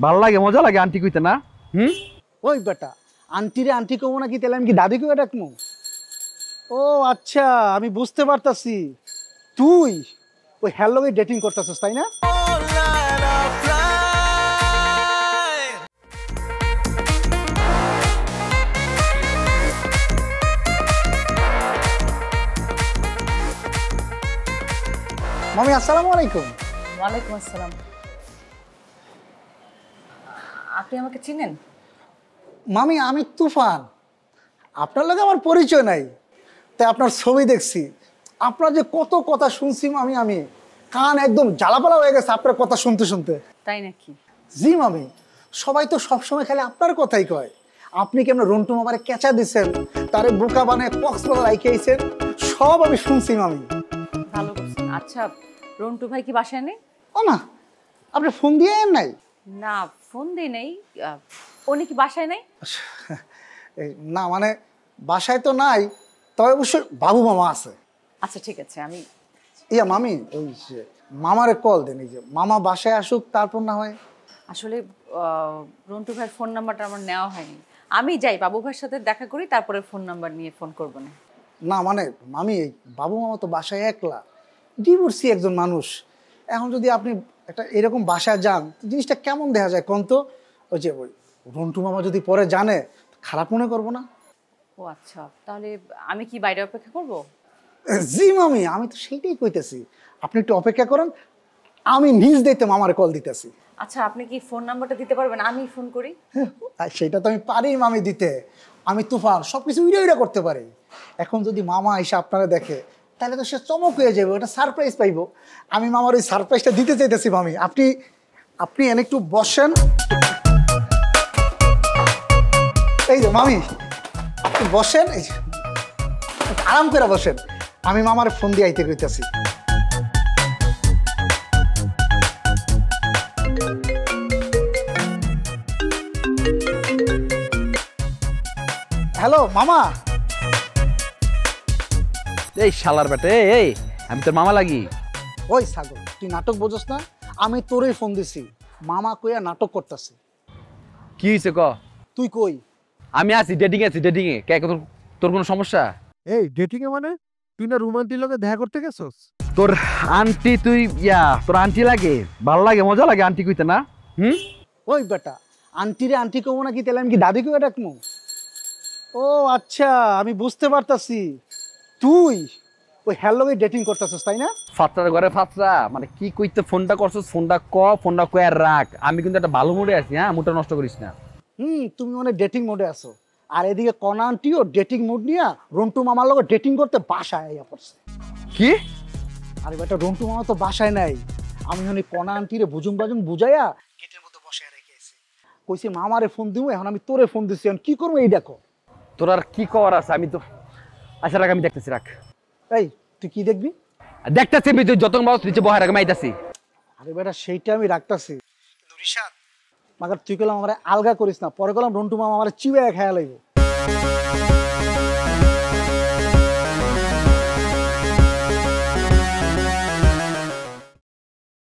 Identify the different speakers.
Speaker 1: ভাল লাগে মজা লাগে আন্টি কইতে না।
Speaker 2: ওই বেটা আন্টিরে আন্টি কমো নাকি তাহলে আমি কি দাদি কয়ে ডাকবো? ও আচ্ছা, আমি বুঝতে পারতাছি তুই ওই হ্যালোগে ডেটিং করতেছিস তাই না? মামি আসসালামু আলাইকুম।
Speaker 3: ওয়ালাইকুম আসসালাম। আপনি আমাকে চিনেন?
Speaker 2: মামি আমি তুফান, আপনার লগে আমার পরিচয় নাই, তাই আপনার ছবি দেখছি। আপনার যে কত কথা শুনছি মামি, আমি কান একদম জ্বালাপালা হয়ে গেছে আপনার কথা শুনতে শুনতে।
Speaker 3: তাই নাকি?
Speaker 2: জি মামি, সবাই তো সবসময় খালি আপনার কথাই কয়। আপনি কেমন রন্টু মামারে কেঁচা দিচ্ছেন, তারে বোকা বানায় কক্সবাজার রাইখে আইছেন, সব আমি শুনছি মামি।
Speaker 3: ভালো করছেন। আচ্ছা, রন্টু ভাই কি বাসায় নেই?
Speaker 2: ও না, আপনি ফোন দিয়ে নাই?
Speaker 3: না, ফোন দিই নেই। উনি কি বাসায় নেই?
Speaker 2: না মানে বাসায় তো নাই, তবে অবশ্যই বাবু মামা আছে।
Speaker 3: আচ্ছা ঠিক আছে, আমি
Speaker 2: ইয়া মামি ওই যে মামারে কল দেন, এই যে মামা বাসায় আসুক তারপর না হয়।
Speaker 3: আসলে রন্টু ভাইয়ের ফোন নাম্বারটা আমার নেওয়া হয়নি। আমি যাই বাবু ভাইয়ের সাথে দেখা করি, তারপরে ফোন নাম্বার নিয়ে ফোন করবো না।
Speaker 2: না মানে মামি এই বাবু মামা তো বাসায় একলা, ডিভোর্সি একজন মানুষ। এখন যদি আপনি একটা এরকম বাসায় যান জিনিসটা কেমন দেখা যায় কোন তো? ওই যে ওই রন্টু মামা যদি পরে জানে খারাপ মনে করবো না?
Speaker 3: ও আচ্ছা, তাহলে আমি কি বাইরে অপেক্ষা করব?
Speaker 2: জি মামি, আমি তো সেইটাই কইতেছি, আপনি একটু অপেক্ষা করেন, আমি নিজ দিতে মামারে কল দিতেছি।
Speaker 3: আচ্ছা, আপনি কি ফোন নাম্বারটা দিতে পারবেন? আমি ফোন করি।
Speaker 2: আর সেটা তো আমি পারি মামি দিতে, আমি তুফান সবকিছু উড়ে উড়ে করতে পারি। এখন যদি মামা এসে আপনারা দেখে তাহলে তো সে চমক হয়ে যাবে, ওটা সারপ্রাইজ পাইবো। আমি মামার ওই সারপ্রাইজটা দিতে চাইতেছি মামি। আপনি আপনি এনে একটু বসেন, এই যে মামি আপনি বসেন, এই যে আরাম করে বসেন, আমি মামার ফোন দিয়ে আইতে কইতাছি। হ্যালো মামা।
Speaker 1: এই শালার বেটে, এই আমি তোর মামা লাগি।
Speaker 2: ওই ছাগল, তুই নাটক বোঝস না? আমি তোরই ফোন দিছি, মামা কইয়া নাটক করতেছে।
Speaker 1: কি হয়েছে ক?
Speaker 2: তুই কই?
Speaker 1: আমি আছি ডেটিং এ, ডেটিং এ। কে তোর কোনো সমস্যা?
Speaker 4: এই ডেটিং এ মানে তুই না রোমান্টিক লগে দেখা করতে গেছস?
Speaker 1: তোর আন্টি তুই তোর আন্টি লাগে? ভাল লাগে মজা লাগে আন্টি কইতে না।
Speaker 2: ওই বেটা আন্টিরে আন্টি কমো নাকি তাহলে আমি কি দাদি কয়ে ডাকবো? ও আচ্ছা, আমি বুঝতে পারতাছি তুই ওই হ্যালোগে ডেটিং করতেছিস তাই না?
Speaker 1: ফাতরার ঘরে ফাতরা মানে কি কইতে ফোনটা করছস? ফোনটা কয়ে রাখ। আমি কিন্তু একটা ভালো মুডে আছি, হ্যাঁ? মুডটা নষ্ট করিস না।
Speaker 2: তুমি মানে ডেটিং মোডে আছো, আর এদিকে কনা আন্টিও ডেটিং মোড নিয়ে রন্টু মামার লগে ডেটিং করতে বাসায় আইয়া পড়ছে।
Speaker 1: কি?
Speaker 2: আরে বেটা রন্টু মামা তো বাসায় নাই, আমি মানে কনা আন্টিরে বুজুং বাজুং বুঝাইয়া গেটের মধ্যে বসায় রেখে আছি। কইছি মামারে ফোন দিব, এখন আমি তোরে ফোন দিছি, এখন কি করবো এই দেখো।
Speaker 1: তোর আর কি করার আছে? আমি তো আচ্ছা রাখ, আমি দেখতেছি, রাখ।
Speaker 2: এই তুই কি দেখবি?
Speaker 1: দেখতেছি আমি, তুই যত মাস নিচে বহার আগে আইতাছি।
Speaker 2: আরে বেটা সেইটা আমি রাখতাছি, কিন্তু রিশাদ মাগার তুই কলাম আমার আলগা করিস না, পরে কলাম রন্টু মামা আমার চিবাইয়া খেয়া লাগবে।